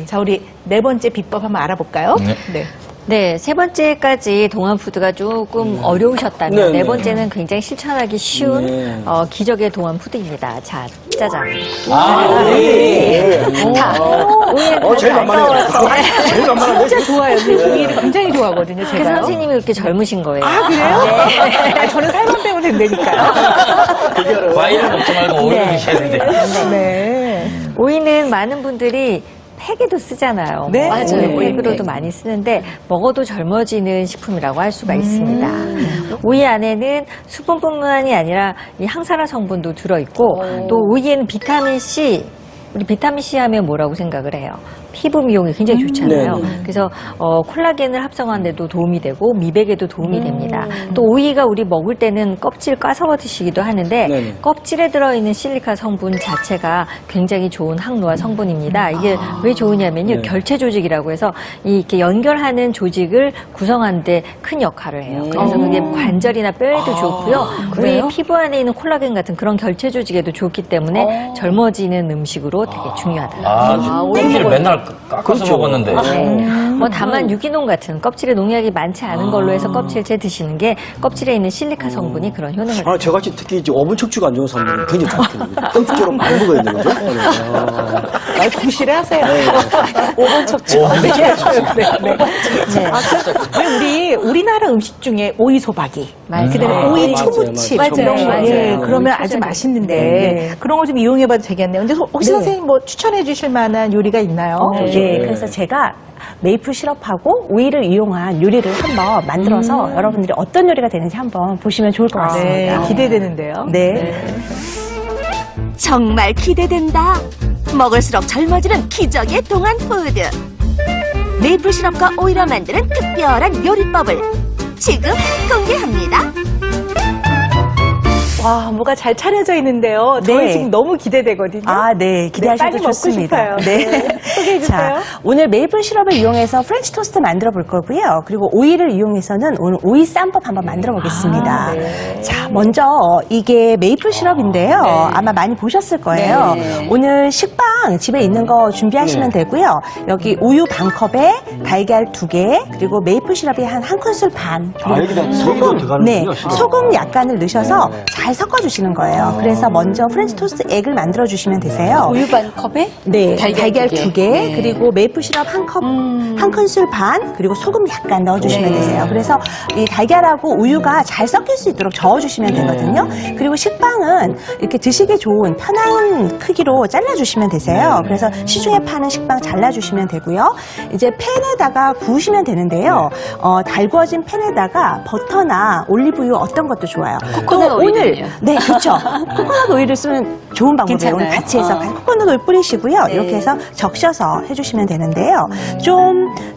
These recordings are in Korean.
자, 우리 네 번째 비법 한번 알아볼까요? 네. 네, 세 번째까지 동안푸드가 조금 어려우셨다면 네 번째는 굉장히 실천하기 쉬운 기적의 동안푸드입니다. 자, 짜잔. 제일 만만해요. 제일 만만한데? 진짜 좋아요. 오이를 굉장히 좋아하거든요, 그 제가요. 선생님이 그렇게 젊으신 거예요. 아, 그래요? 네. 저는 살만 빼면 된다니까요. 과일을 먹지 말고 오이를 드셔야 되는데. 네. 오이는 많은 분들이 팩에도 쓰잖아요. 네. 맞아요. 오이 팩으로도 팩. 많이 쓰는데 먹어도 젊어지는 식품이라고 할 수가 있습니다. 오이 안에는 수분뿐만이 아니라 이 항산화 성분도 들어있고 또 오이에는 비타민 C, 우리 비타민 C 하면 뭐라고 생각을 해요? 피부 미용에 굉장히 좋잖아요. 그래서 콜라겐을 합성하는 데도 도움이 되고 미백에도 도움이 됩니다. 또 오이가 우리 먹을 때는 껍질 까서 드시기도 하는데 껍질에 들어있는 실리카 성분 자체가 굉장히 좋은 항노화 성분입니다. 이게 왜 좋으냐면요. 결체 조직이라고 해서 이렇게 연결하는 조직을 구성하는 데 큰 역할을 해요. 그래서 그게 관절이나 뼈에도 좋고요. 우리 피부 안에 있는 콜라겐 같은 그런 결체 조직에도 좋기 때문에 젊어지는 음식으로 되게 중요하다. 오이를 맨날 깎아서 먹었는데. 다만 유기농 같은 껍질에 농약이 많지 않은 걸로 해서 껍질째 드시는 게 껍질에 있는 실리카 성분이 그런 효능을 저같이 특히 이제 오븐 척추가 안 좋은 사람들은 굉장히 좋거든요. 땡처럼 많이 먹어야 되는 거죠? 구실해 하세요. 5번 척추. 왜 우리나라 음식 중에 오이 소박이, 그다음에 오이 초무침 이런 거, 그러면 아주 맛있는데 그런 거 좀 이용해봐도 되겠네요. 근데 혹시 선생님 뭐 추천해주실 만한 요리가 있나요? 네, 그래서 제가 메이플 시럽하고 오이를 이용한 요리를 한번 만들어서 여러분들이 어떤 요리가 되는지 한번 보시면 좋을 것 같습니다. 네, 기대되는데요. 네. 정말 기대된다. 먹을수록 젊어지는 기적의 동안푸드. 메이플 시럽과 오이로 만드는 특별한 요리법을 지금 공개합니다. 와, 뭐가 잘 차려져 있는데요. 저희 네. 지금 너무 기대되거든요. 아, 네. 기대하셔도 빨리 먹고 좋습니다. 싶어요. 네. 소개해주세요. 자, 오늘 메이플 시럽을 이용해서 프렌치 토스트 만들어 볼 거고요. 그리고 오이를 이용해서는 오늘 오이 쌈밥 한번 만들어 보겠습니다. 자, 먼저 이게 메이플 시럽인데요. 아마 많이 보셨을 거예요. 오늘 식빵 집에 있는 거 준비하시면 되고요. 여기 우유 반 컵에 달걀 2개, 그리고 메이플 시럽이 한 큰술 반. 여기다 소금, 들어가는군요, 네, 시럽. 소금 약간을 넣으셔서 잘 섞어주시는 거예요. 그래서 먼저 프렌치 토스트 액을 만들어 주시면 되세요. 우유 반 컵에 네, 달걀 2개, 그리고 메이플 시럽 한 컵, 한 큰술 반, 그리고 소금 약간 넣어주시면 되세요. 그래서 이 달걀하고 우유가 잘 섞일 수 있도록 저어주시면 되거든요. 그리고 식빵은 이렇게 드시기 좋은 편한 크기로 잘라주시면 되세요. 그래서 시중에 파는 식빵 잘라주시면 되고요. 이제 팬에다가 구우시면 되는데요. 달구어진 팬에다가 버터나 올리브유 어떤 것도 좋아요. 코코넛 오일은요? 네, 그렇죠. 코코넛 오일을 쓰면 좋은 방법이에요. 오늘 같이 해서 코코넛 오일 뿌리시고요. 이렇게 해서 적셔서 해주시면 되는데요. 좀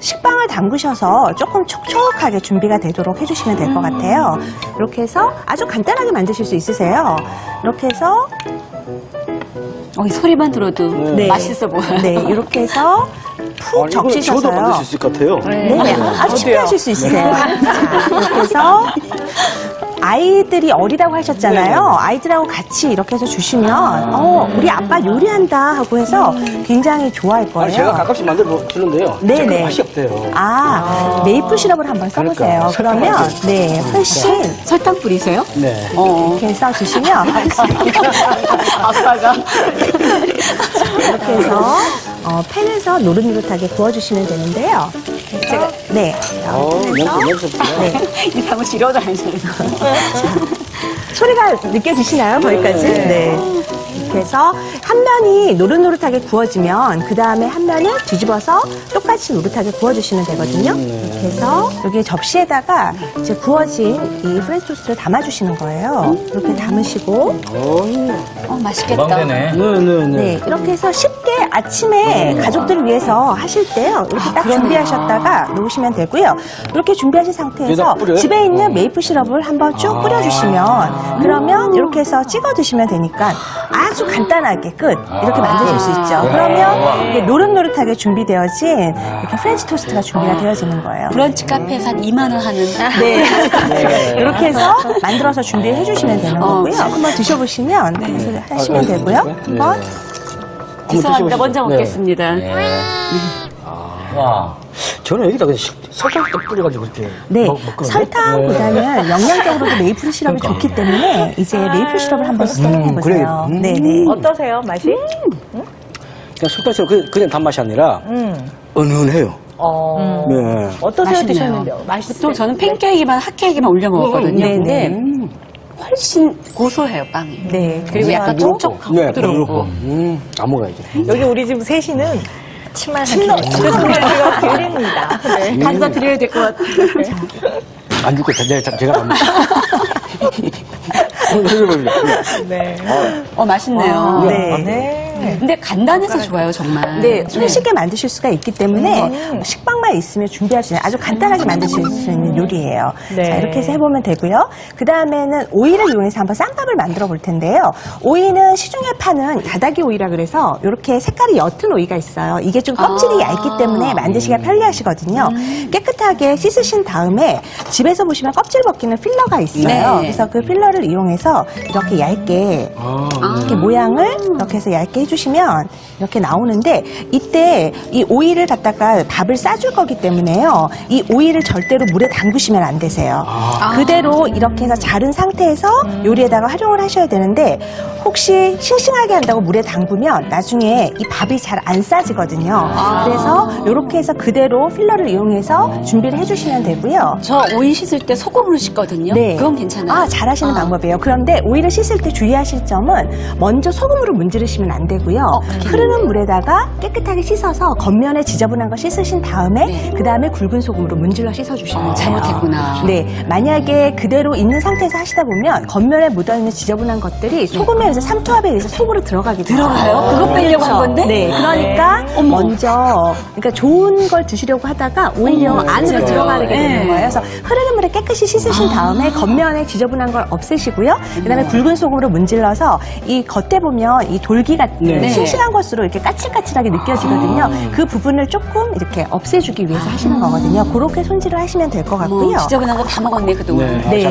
식빵을 담그셔서 조금 촉촉하게 준비가 되도록 해주시면 될 것 같아요. 이렇게 해서 아주 간단하게 만드실 수 있으세요. 이렇게 해서 이 소리만 들어도 네. 맛있어 보여요. 네, 이렇게 해서 푹 저도 만들 적시셔서요. 수 있을 것 같아요. 네, 아주 쉽게 하실 수 있으세요. 자, 이렇게 해서 아이들이 어리다고 하셨잖아요. 아이들하고 같이 이렇게 해서 주시면 우리 아빠 요리한다 하고 해서 굉장히 좋아할 거예요. 제가 가끔씩 만들어 주는데요. 네네. 맛이 없대요. 메이플 시럽을 한번 써보세요. 그러면 네, 훨씬 설탕 뿌리세요? 네. 이렇게 해서 주시면 아빠가 이렇게 해서 팬에서 노릇노릇하게 구워주시면 되는데요. 제가 네, 냄새. 이 사무실 일어나시는 소리가 느껴지시나요? 거기까지? 네. 이렇게 해서 한 면이 노릇노릇하게 구워지면 그 다음에 한 면을 뒤집어서 똑같이 노릇하게 구워주시면 되거든요. 이렇게 해서 여기 접시에다가 이제 구워진 이 프렌치 토스트를 담아주시는 거예요. 이렇게 담으시고 맛있겠다. 금방 되네. 네, 이렇게 해서 쉽게 아침에 가족들을 위해서 하실 때요. 이렇게 딱 준비하셨다가 놓으시면 되고요. 이렇게 준비하신 상태에서 여기다 뿌려요? 집에 있는 메이플 시럽을 한번 쭉 뿌려주시면 그러면 이렇게 해서 찍어 드시면 되니까 아주 간단하게 끝 이렇게 만드실 수 있죠. 그러면 이게 노릇노릇하게 준비되어진 이렇게 프렌치 토스트가 준비가 되어지는 거예요. 브런치 카페에서 한 2만 원 하는 네. 이렇게 해서 만들어서 준비해 주시면 되는 거고요. 한번 드셔보시면 하시면 되고요. 한번 죄송합니다. 드셔보시죠. 먼저 네. 먹겠습니다. 와. 저는 여기다 그냥 설탕 딱 뿌려가지고 이렇게 네, 먹거든요. 설탕보다는 영양적으로도 메이플 시럽이 그러니까. 좋기 때문에 이제 메이플 시럽을 한번 사용해보세요. 그래. 네네. 어떠세요, 맛이? 그냥 설탕 시럽 그냥 단맛이 아니라 은은해요. 네. 어떠세요? 맛있네요. 드셨는데요? 맛있어요? 보통 저는 팬케이크만 핫케이크만 올려 먹었거든요. 네네. 근데 훨씬 고소해요, 빵이. 네. 그리고 약간 촉촉하고 네, 부드럽고. 부드럽고. 안 먹어야지. 여기 우리 집 셋이는 침만 침을 삼키고 제가 드립니다. 네. 가져다 드려야 될 것 같아요. 안 줄게. 제가 안 먹어. 네. 맛있네요. 네. 근데 간단해서 좋아요, 정말. 네, 손쉽게 만드실 수가 있기 때문에 식빵만 있으면 준비할 수 있는 아주 간단하게 만드실 수 있는 요리예요. 네. 자, 이렇게 해서 해보면 되고요. 그 다음에는 오이를 이용해서 한번 쌈밥을 만들어 볼 텐데요. 오이는 시중에 파는 다다기 오이라 그래서 이렇게 색깔이 옅은 오이가 있어요. 이게 좀 껍질이 얇기 때문에 만드시기가 편리하시거든요. 깨끗하게 씻으신 다음에 집에서 보시면 껍질 벗기는 필러가 있어요. 네. 그래서 그 필러를 이용해서 이렇게 얇게 이렇게 모양을 이렇게 해서 얇게 해주시면 이렇게 나오는데 이때 이 오이를 갖다가 밥을 싸줄 거기 때문에요. 이 오이를 절대로 물에 담그시면 안 되세요. 그대로 이렇게 해서 자른 상태에서 요리에다가 활용을 하셔야 되는데 혹시 싱싱하게 한다고 물에 담그면 나중에 이 밥이 잘 안 싸지거든요. 그래서 이렇게 해서 그대로 필러를 이용해서 준비를 해주시면 되고요. 저 오이 씻을 때 소금으로 씻거든요. 그건 괜찮아요. 아, 잘하시는 방법이에요. 그런데 오이를 씻을 때 주의하실 점은 먼저 소금으로 문지르시면 안 되고요. 흐르는 물에다가 깨끗하게 씻어서 겉면에 지저분한 거 씻으신 다음에 그 다음에 굵은 소금으로 문질러 씻어주시면 돼요. 잘못했구나. 네, 만약에 그대로 있는 상태에서 하시다 보면 겉면에 묻어있는 지저분한 것들이 소금에 의해서 삼투압에 의해서 속으로 들어가게 돼요. 들어가요? 그거 빼려고 한 건데? 네, 그러니까 먼저 그러니까 좋은 걸 드시려고 하다가 오히려 안으로 들어가게 되는 거예요. 그래서 흐르는 물에 깨끗이 씻으신 다음에 겉면에 지저분한 걸 없애시고요. 그다음에 굵은 소금으로 문질러서 이 겉에 보면 이 돌기 같은 싱싱한 것으로 이렇게 까칠까칠하게 느껴지거든요. 그 부분을 조금 이렇게 없애주기 위해서 하시는 거거든요. 그렇게 손질을 하시면 될 것 같고요. 지저분한 거 다 먹었네, 그동안. 네.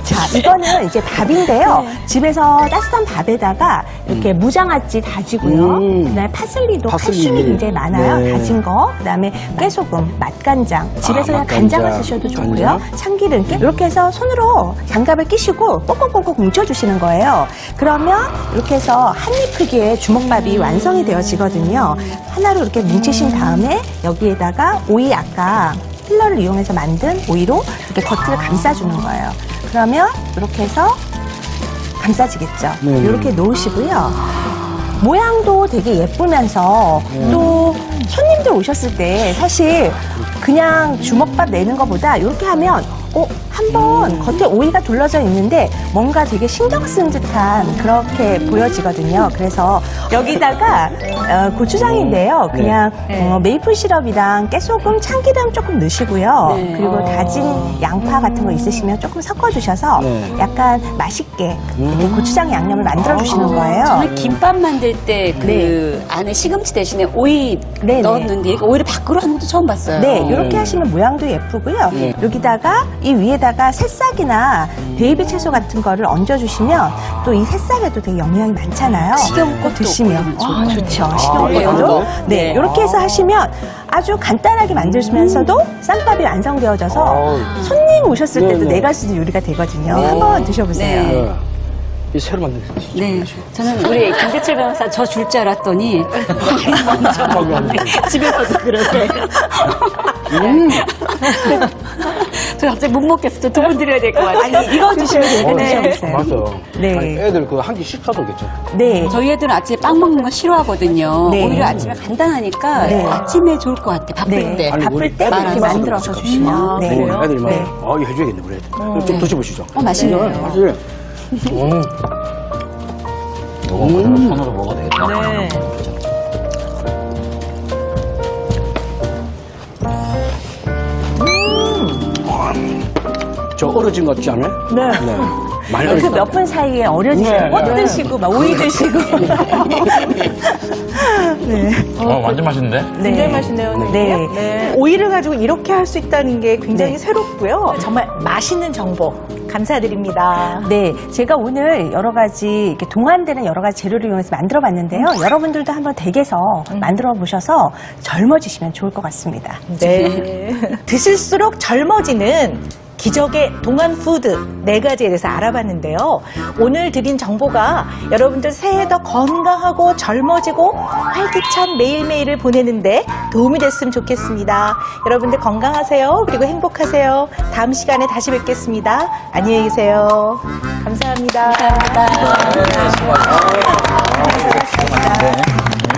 자, 이거는 이제 밥인데요. 집에서 따뜻한 밥에다가 이렇게 무장아찌 다지고요. 그다음에 파슬리도 파슬리. 칼슘이 굉장히 많아요. 네. 다진 거. 그다음에 깨소금, 맛간장. 집에서 그냥 맛간장. 간장을 쓰셔도 좋고요. 간장. 참기름 이렇게 해서 손으로 장갑을 끼시고 꼭꼭꼭꼭 뭉쳐주시는 거예요. 그러면 이렇게 해서 한 입 크기의 주먹밥이 완성이 되어지거든요. 하나로 이렇게 뭉치신 다음에 여기에다가 오이 아까 필러를 이용해서 만든 오이로 이렇게 겉을 감싸주는 거예요. 그러면 이렇게 해서 감싸지겠죠. 이렇게 놓으시고요. 모양도 되게 예쁘면서 또 손님들 오셨을 때 사실 그냥 주먹밥 내는 것보다 이렇게 하면 한번 겉에 오이가 둘러져 있는데 뭔가 되게 신경 쓴 듯한 그렇게 보여지거든요. 그래서 여기다가 고추장인데요. 그냥 메이플 시럽이랑 깨소금, 참기름 조금 넣으시고요. 그리고 다진 양파 같은 거 있으시면 조금 섞어주셔서 약간 맛있게 이렇게 고추장 양념을 만들어 주시는 거예요. 저는 김밥 만들 때 그 안에 시금치 대신에 오이 네네. 넣었는데 이렇게 오이를 밖으로 하는 것도 처음 봤어요. 네, 이렇게 하시면 모양도 예쁘고요. 여기다가 이 위에다가 새싹이나 베이비 채소 같은 거를 얹어주시면 또 이 새싹에도 되게 영양이 많잖아요. 식용꽃도 드시면 올리면 좋죠. 네, 식용꽃도. 네. 네, 이렇게 해서 하시면 아주 간단하게 만드시면서도 쌈밥이 완성되어져서 손님 오셨을 때도 내갈 수 있는 요리가 되거든요. 한번 드셔보세요. 네. 이 새로 만든 네. 저는 우리 김대철 변호사 저 줄 줄 알았더니 먼저 먹었네. 집에서도 그러세요. 저 갑자기 못 먹겠어. 두 번 드려야 될 것 같아요. 아니, 이거 드시면 되게 드셔보세요. 맞아. 네. 아니, 애들 그 한 끼 식사도겠죠. 네. 저희 애들은 아침에 빵 먹는 거 싫어하거든요. 네. 오히려 아침에 간단하니까 네. 아침에 좋을 것 같아. 바쁠 네. 때. 아니, 바쁠 우리 때 애들 이렇게 말아서 만들어서 먹을까? 주시면. 네. 애들 말. 네. 이거 해줘야겠네, 우리 애들. 좀 드셔보시죠. 맛있네요. 맛있어요. 이건 그대로 손으로 먹어도 되겠다. 네. 저 얼어진 것 같지 않아요? 네. 네. 그 몇 분 사이에 어려지셔요. 꽃 드시고 막 오이 드시고. 네. 완전 맛있는데? 굉장히 맛있네요. 네. 네. 오이를 가지고 이렇게 할 수 있다는 게 굉장히 새롭고요. 정말 맛있는 정보 감사드립니다. 네, 제가 오늘 여러 가지 이렇게 동안되는 여러 가지 재료를 이용해서 만들어 봤는데요. 여러분들도 한번 댁에서 만들어 보셔서 젊어지시면 좋을 것 같습니다. 네. 드실수록 젊어지는 기적의 동안 푸드 4가지에 대해서 알아봤는데요. 오늘 드린 정보가 여러분들 새해 더 건강하고 젊어지고 활기찬 매일매일을 보내는데 도움이 됐으면 좋겠습니다. 여러분들 건강하세요. 그리고 행복하세요. 다음 시간에 다시 뵙겠습니다. 안녕히 계세요. 감사합니다. 네.